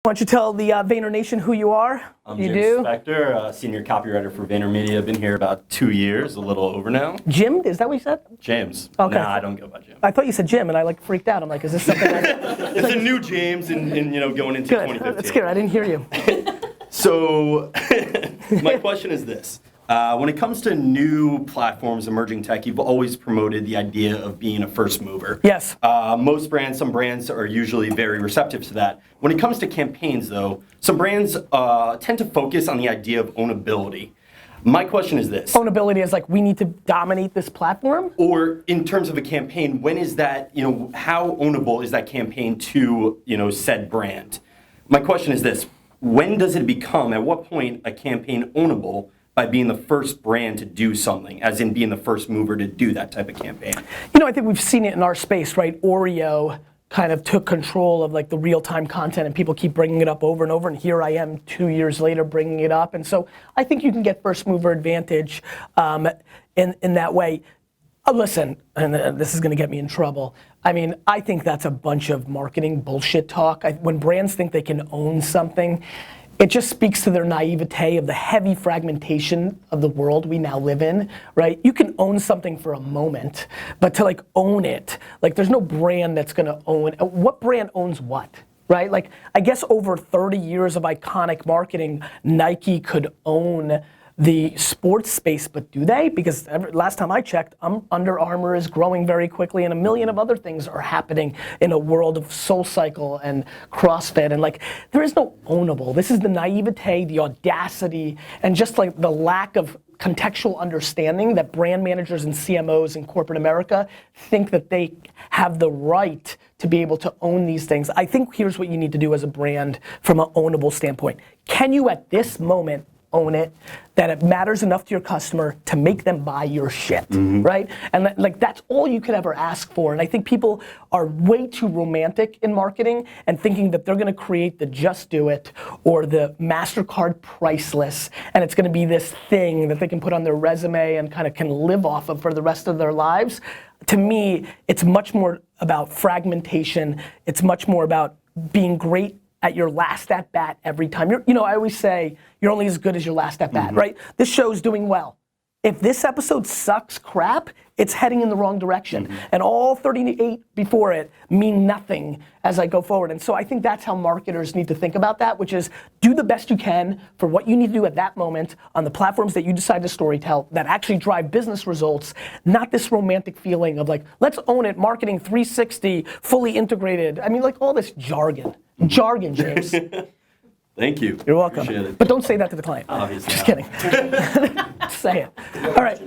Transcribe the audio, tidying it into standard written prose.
Why don't you tell the Vayner Nation who you are? I'm Jim Spector, senior copywriter for VaynerMedia. I've been here about 2 years, a little over now. Jim? Is that what you said? James. Okay. Nah, I don't go by Jim. I thought you said Jim, and I freaked out. I'm like, is this something? It's a new James, in going into Good. 2015. That's good. I didn't hear you. So, my question is this. When it comes to new platforms, emerging tech, you've always promoted the idea of being a first mover. Yes. Some brands are usually very receptive to that. When it comes to campaigns, though, some brands tend to focus on the idea of ownability. My question is this. Ownability is like, we need to dominate this platform? Or in terms of a campaign, when is that, how ownable is that campaign to, said brand? My question is this. When does it become, at what point, a campaign ownable by being the first brand to do something, as in being the first mover to do that type of campaign? I think we've seen it in our space, right? Oreo kind of took control of like the real-time content, and people keep bringing it up over and over, and here I am 2 years later bringing it up. And so I think you can get first mover advantage in that way. Listen, and this is gonna get me in trouble. I think that's a bunch of marketing bullshit talk. When brands think they can own something, it just speaks to their naivete of the heavy fragmentation of the world we now live in, right? You can own something for a moment, but to own it, there's no brand that's gonna own, what brand owns what? Right? I guess over 30 years of iconic marketing, Nike could own the sports space, but do they? Because last time I checked, Under Armour is growing very quickly, and a million of other things are happening in a world of SoulCycle and CrossFit, and there is no ownable. This is the naivete, the audacity, and just the lack of contextual understanding that brand managers and CMOs in corporate America think that they have the right to be able to own these things. I think here's what you need to do as a brand from an ownable standpoint. Can you at this moment own it, that it matters enough to your customer to make them buy your shit, right? And that's all you could ever ask for. And I think people are way too romantic in marketing and thinking that they're gonna create the Just Do It or the MasterCard priceless, and it's gonna be this thing that they can put on their resume and kind of can live off of for the rest of their lives. To me, it's much more about fragmentation. It's much more about being great at your last at bat every time. I always say, you're only as good as your last at bat, right? This show's doing well. If this episode sucks crap, it's heading in the wrong direction. And all 38 before it mean nothing as I go forward. And so I think that's how marketers need to think about that, which is do the best you can for what you need to do at that moment on the platforms that you decide to storytell that actually drive business results, not this romantic feeling of let's own it, marketing 360, fully integrated. All this jargon. Jargon, James. Thank you. You're welcome. Appreciate it. But don't say that to the client. Obviously. Just kidding. Say it. All right.